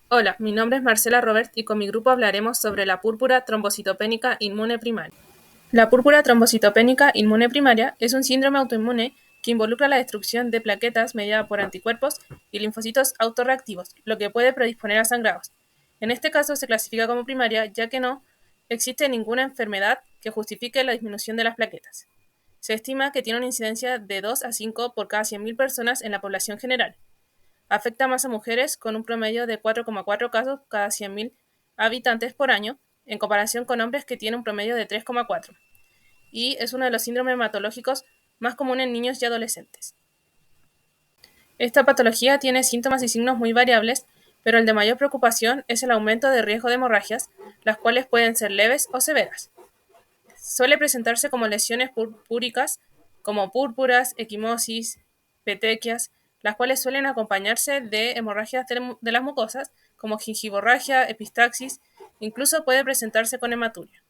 Hola, mi nombre es Marcela Robert y con mi grupo hablaremos sobre la púrpura trombocitopénica inmune primaria. La púrpura trombocitopénica inmune primaria es un síndrome autoinmune que involucra la destrucción de plaquetas mediada por anticuerpos y linfocitos autorreactivos, lo que puede predisponer a sangrados. En este caso se clasifica como primaria ya que no existe ninguna enfermedad que justifique la disminución de las plaquetas. Se estima que tiene una incidencia de 2 a 5 por cada 100.000 personas en la población general. Afecta más a mujeres con un promedio de 4,4 casos cada 100.000 habitantes por año, en comparación con hombres que tienen un promedio de 3,4. Y es uno de los síndromes hematológicos más comunes en niños y adolescentes. Esta patología tiene síntomas y signos muy variables, pero el de mayor preocupación es el aumento de riesgo de hemorragias, las cuales pueden ser leves o severas. Suele presentarse como lesiones púrpuricas, como púrpuras, equimosis, petequias, las cuales suelen acompañarse de hemorragias de las mucosas, como gingivorragia, epistaxis, incluso puede presentarse con hematuria.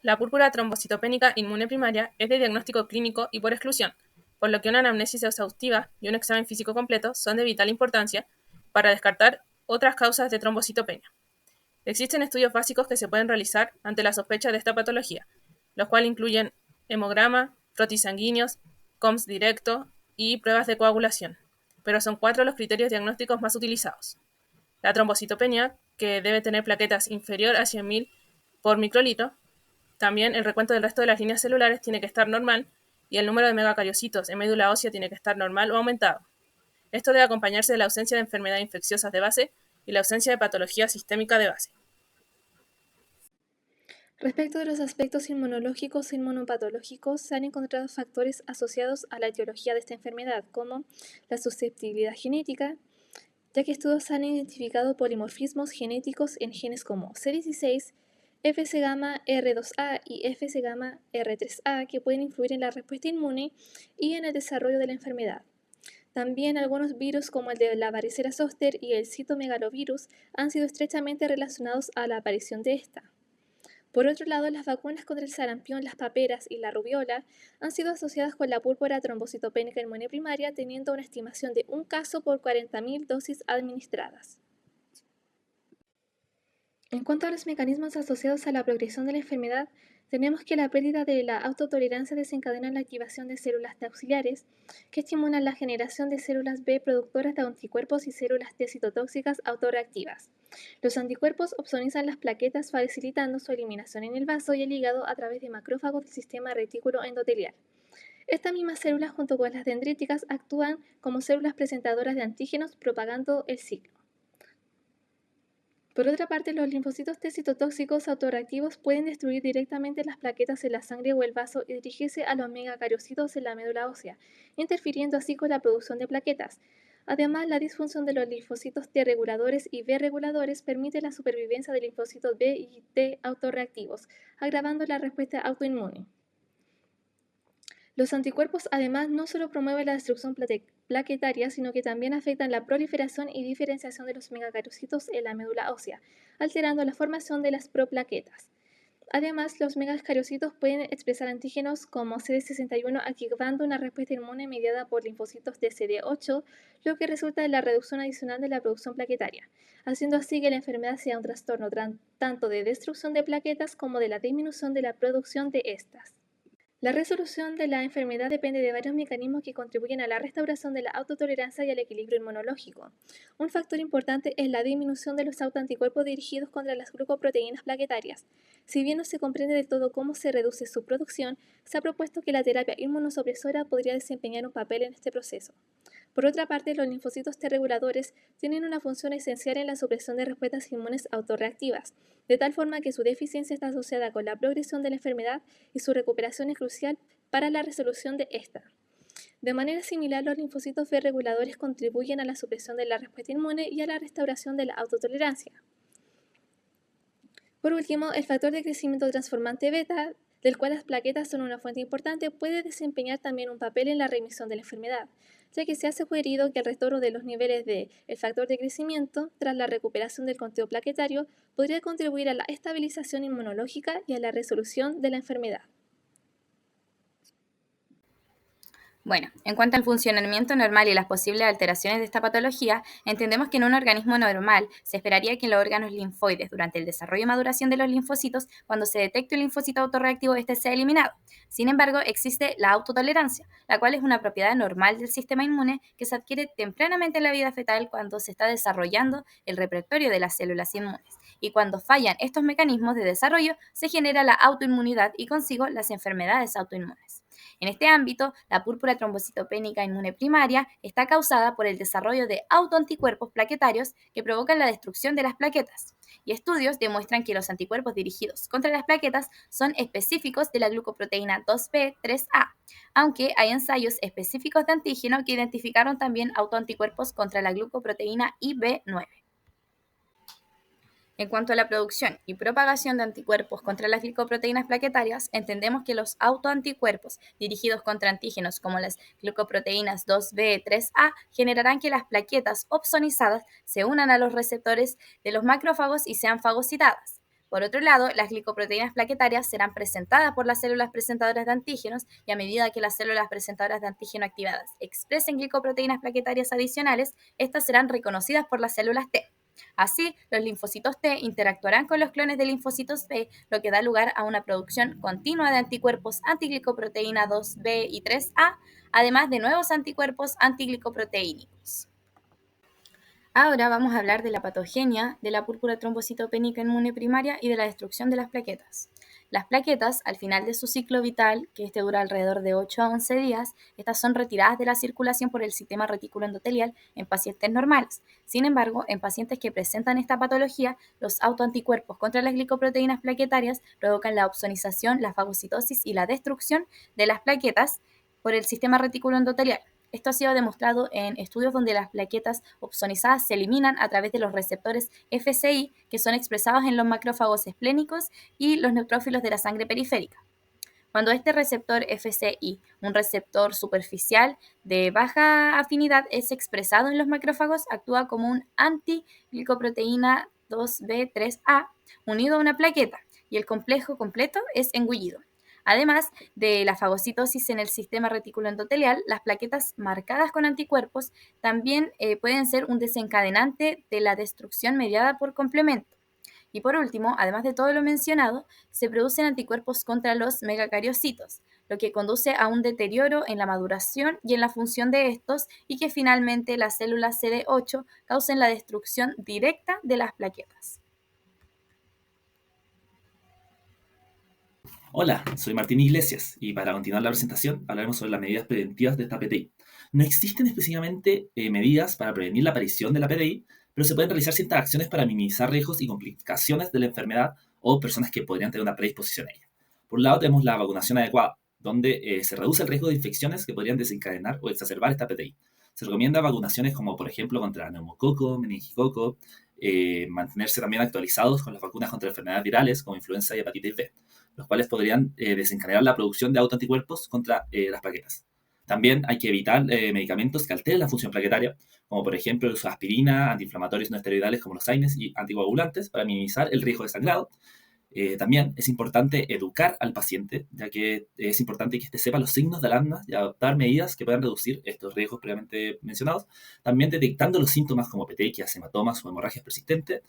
La púrpura trombocitopénica inmune primaria es de diagnóstico clínico y por exclusión, por lo que una anamnesis exhaustiva y un examen físico completo son de vital importancia para descartar otras causas de trombocitopenia. Existen estudios básicos que se pueden realizar ante la sospecha de esta patología, los cuales incluyen hemograma, frotis sanguíneos, COMS directo y pruebas de coagulación, pero son 4 los criterios diagnósticos más utilizados. La trombocitopenia, que debe tener plaquetas inferior a 100.000 por microlitro, también el recuento del resto de las líneas celulares tiene que estar normal y el número de megacariocitos en médula ósea tiene que estar normal o aumentado. Esto debe acompañarse de la ausencia de enfermedades infecciosas de base y la ausencia de patología sistémica de base. Respecto de los aspectos inmunológicos e inmunopatológicos, se han encontrado factores asociados a la etiología de esta enfermedad, como la susceptibilidad genética, ya que estudios han identificado polimorfismos genéticos en genes como C16, Fc gamma R2A y Fc gamma R3A que pueden influir en la respuesta inmune y en el desarrollo de la enfermedad. También algunos virus como el de la varicela zoster y el citomegalovirus han sido estrechamente relacionados a la aparición de esta. Por otro lado, las vacunas contra el sarampión, las paperas y la rubiola han sido asociadas con la púrpura trombocitopénica inmune primaria, teniendo una estimación de un caso por 40.000 dosis administradas. En cuanto a los mecanismos asociados a la progresión de la enfermedad, tenemos que la pérdida de la autotolerancia desencadena la activación de células T auxiliares, que estimulan la generación de células B productoras de anticuerpos y células T citotóxicas autorreactivas. Los anticuerpos opsonizan las plaquetas facilitando su eliminación en el vaso y el hígado a través de macrófagos del sistema retículo endotelial. Estas mismas células, junto con las dendríticas, actúan como células presentadoras de antígenos propagando el ciclo. Por otra parte, los linfocitos T citotóxicos autorreactivos pueden destruir directamente las plaquetas en la sangre o el vaso y dirigirse a los megacariocitos en la médula ósea, interfiriendo así con la producción de plaquetas. Además, la disfunción de los linfocitos T reguladores y B reguladores permite la supervivencia de linfocitos B y T autorreactivos, agravando la respuesta autoinmune. Los anticuerpos además no solo promueven la destrucción plaquetaria, sino que también afectan la proliferación y diferenciación de los megacarocitos en la médula ósea, alterando la formación de las proplaquetas. Además, los megacariocitos pueden expresar antígenos como CD61 activando una respuesta inmune mediada por linfocitos de CD8, lo que resulta en la reducción adicional de la producción plaquetaria, haciendo así que la enfermedad sea un trastorno tanto de destrucción de plaquetas como de la disminución de la producción de estas. La resolución de la enfermedad depende de varios mecanismos que contribuyen a la restauración de la autotolerancia y al equilibrio inmunológico. Un factor importante es la disminución de los autoanticuerpos dirigidos contra las glucoproteínas plaquetarias. Si bien no se comprende del todo cómo se reduce su producción, se ha propuesto que la terapia inmunosupresora podría desempeñar un papel en este proceso. Por otra parte, los linfocitos T reguladores tienen una función esencial en la supresión de respuestas inmunes autorreactivas, de tal forma que su deficiencia está asociada con la progresión de la enfermedad y su recuperación es crucial para la resolución de esta. De manera similar, los linfocitos B reguladores contribuyen a la supresión de la respuesta inmune y a la restauración de la autotolerancia. Por último, el factor de crecimiento transformante beta, del cual las plaquetas son una fuente importante, puede desempeñar también un papel en la remisión de la enfermedad, ya que se ha sugerido que el retorno de los niveles del factor de crecimiento tras la recuperación del conteo plaquetario podría contribuir a la estabilización inmunológica y a la resolución de la enfermedad. Bueno, en cuanto al funcionamiento normal y las posibles alteraciones de esta patología, entendemos que en un organismo normal se esperaría que en los órganos linfoides, durante el desarrollo y maduración de los linfocitos, cuando se detecte un linfocito autorreactivo, este sea eliminado. Sin embargo, existe la autotolerancia, la cual es una propiedad normal del sistema inmune que se adquiere tempranamente en la vida fetal cuando se está desarrollando el repertorio de las células inmunes. Y cuando fallan estos mecanismos de desarrollo, se genera la autoinmunidad y consigo las enfermedades autoinmunes. En este ámbito, la púrpura trombocitopénica inmune primaria está causada por el desarrollo de autoanticuerpos plaquetarios que provocan la destrucción de las plaquetas. Y estudios demuestran que los anticuerpos dirigidos contra las plaquetas son específicos de la glucoproteína 2B3A, aunque hay ensayos específicos de antígeno que identificaron también autoanticuerpos contra la glucoproteína IB9. En cuanto a la producción y propagación de anticuerpos contra las glicoproteínas plaquetarias, entendemos que los autoanticuerpos dirigidos contra antígenos como las glucoproteínas 2B3A generarán que las plaquetas opsonizadas se unan a los receptores de los macrófagos y sean fagocitadas. Por otro lado, las glicoproteínas plaquetarias serán presentadas por las células presentadoras de antígenos y a medida que las células presentadoras de antígeno activadas expresen glicoproteínas plaquetarias adicionales, estas serán reconocidas por las células T. Así, los linfocitos T interactuarán con los clones de linfocitos B, lo que da lugar a una producción continua de anticuerpos antiglicoproteína 2B y 3A, además de nuevos anticuerpos antiglicoproteínicos. Ahora vamos a hablar de la patogenia de la púrpura trombocitopénica inmune primaria y de la destrucción de las plaquetas. Las plaquetas, al final de su ciclo vital, que este dura alrededor de 8 a 11 días, estas son retiradas de la circulación por el sistema retículo endotelial en pacientes normales. Sin embargo, en pacientes que presentan esta patología, los autoanticuerpos contra las glicoproteínas plaquetarias provocan la opsonización, la fagocitosis y la destrucción de las plaquetas por el sistema retículo endotelial. Esto ha sido demostrado en estudios donde las plaquetas opsonizadas se eliminan a través de los receptores FCI, que son expresados en los macrófagos esplénicos y los neutrófilos de la sangre periférica. Cuando este receptor FCI, un receptor superficial de baja afinidad, es expresado en los macrófagos, actúa como un antiglicoproteína 2B3A unido a una plaqueta y el complejo completo es engullido. Además de la fagocitosis en el sistema retículo endotelial, las plaquetas marcadas con anticuerpos también pueden ser un desencadenante de la destrucción mediada por complemento. Y por último, además de todo lo mencionado, se producen anticuerpos contra los megacariocitos, lo que conduce a un deterioro en la maduración y en la función de estos y que finalmente las células CD8 causen la destrucción directa de las plaquetas. Hola, soy Martín Iglesias y para continuar la presentación hablaremos sobre las medidas preventivas de esta PTI. No existen específicamente medidas para prevenir la aparición de la PTI, pero se pueden realizar ciertas acciones para minimizar riesgos y complicaciones de la enfermedad o personas que podrían tener una predisposición a ella. Por un lado tenemos la vacunación adecuada, donde se reduce el riesgo de infecciones que podrían desencadenar o exacerbar esta PTI. Se recomienda vacunaciones como por ejemplo contra neumococo, meningicoco, mantenerse también actualizados con las vacunas contra enfermedades virales como influenza y hepatitis B, los cuales podrían desencadenar la producción de autoanticuerpos contra las plaquetas. También hay que evitar medicamentos que alteren la función plaquetaria, como por ejemplo el uso de aspirina, antiinflamatorios no esteroidales como los AINES y anticoagulantes para minimizar el riesgo de sangrado. También es importante educar al paciente, ya que es importante que éste sepa los signos de alarma y adoptar medidas que puedan reducir estos riesgos previamente mencionados. También detectando los síntomas como petequias, hematomas o hemorragias persistentes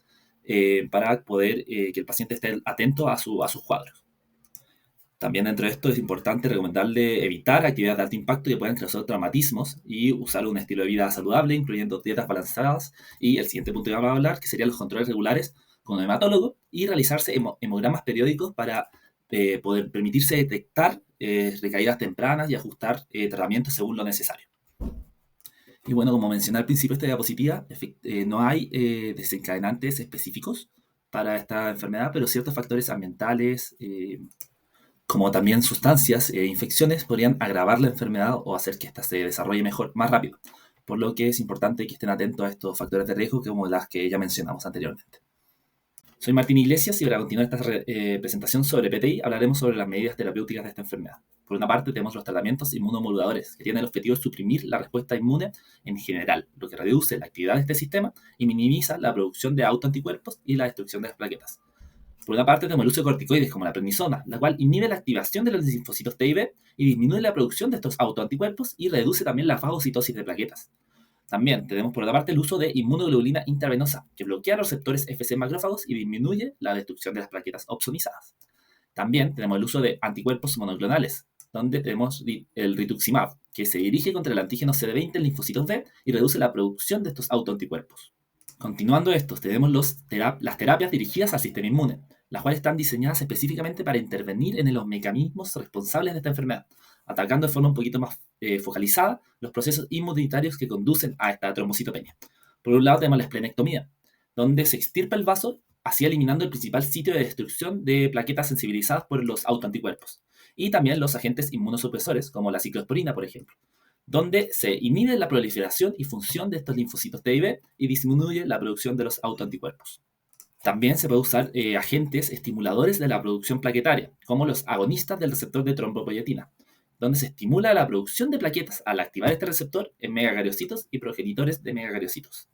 para poder que el paciente esté atento a sus cuadros. También dentro de esto es importante recomendarle evitar actividades de alto impacto que puedan causar traumatismos y usar un estilo de vida saludable, incluyendo dietas balanceadas. Y el siguiente punto que vamos a hablar, que serían los controles regulares con un hematólogo y realizarse hemogramas periódicos para poder permitirse detectar recaídas tempranas y ajustar tratamientos según lo necesario. Y bueno, como mencioné al principio de esta diapositiva, no hay desencadenantes específicos para esta enfermedad, pero ciertos factores ambientales, como también sustancias e infecciones, podrían agravar la enfermedad o hacer que ésta se desarrolle mejor, más rápido. Por lo que es importante que estén atentos a estos factores de riesgo como las que ya mencionamos anteriormente. Soy Martín Iglesias y para continuar esta presentación sobre PTI hablaremos sobre las medidas terapéuticas de esta enfermedad. Por una parte tenemos los tratamientos inmunomoduladores, que tienen el objetivo de suprimir la respuesta inmune en general, lo que reduce la actividad de este sistema y minimiza la producción de autoanticuerpos y la destrucción de las plaquetas. Por una parte, tenemos el uso de corticoides como la prednisona, la cual inhibe la activación de los linfocitos T y B y disminuye la producción de estos autoanticuerpos y reduce también la fagocitosis de plaquetas. También tenemos por otra parte el uso de inmunoglobulina intravenosa, que bloquea los receptores Fc macrófagos y disminuye la destrucción de las plaquetas opsonizadas. También tenemos el uso de anticuerpos monoclonales, donde tenemos el rituximab, que se dirige contra el antígeno CD20 en linfocitos B y reduce la producción de estos autoanticuerpos. Continuando estos, tenemos las terapias dirigidas al sistema inmune, las cuales están diseñadas específicamente para intervenir en los mecanismos responsables de esta enfermedad, atacando de forma un poquito más focalizada los procesos inmunitarios que conducen a esta trombocitopenia. Por un lado tenemos la esplenectomía, donde se extirpa el vaso, así eliminando el principal sitio de destrucción de plaquetas sensibilizadas por los autoanticuerpos, y también los agentes inmunosupresores, como la ciclosporina, por ejemplo, donde se inhibe la proliferación y función de estos linfocitos T y B y disminuye la producción de los autoanticuerpos. También se puede usar agentes estimuladores de la producción plaquetaria, como los agonistas del receptor de trombopoyetina, donde se estimula la producción de plaquetas al activar este receptor en megacariocitos y progenitores de megacariocitos.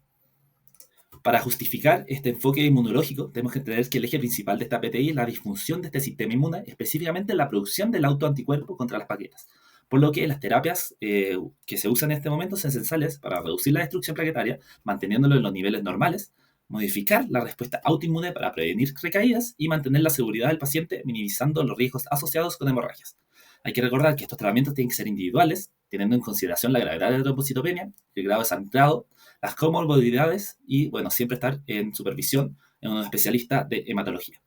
Para justificar este enfoque inmunológico, tenemos que entender que el eje principal de esta PTI es la disfunción de este sistema inmune, específicamente la producción del autoanticuerpo contra las plaquetas. Por lo que las terapias que se usan en este momento son esenciales para reducir la destrucción plaquetaria, manteniéndolo en los niveles normales, modificar la respuesta autoinmune para prevenir recaídas y mantener la seguridad del paciente, minimizando los riesgos asociados con hemorragias. Hay que recordar que estos tratamientos tienen que ser individuales, teniendo en consideración la gravedad de la trombocitopenia, el grado de sangrado, las comorbilidades y, siempre estar en supervisión en un especialista de hematología.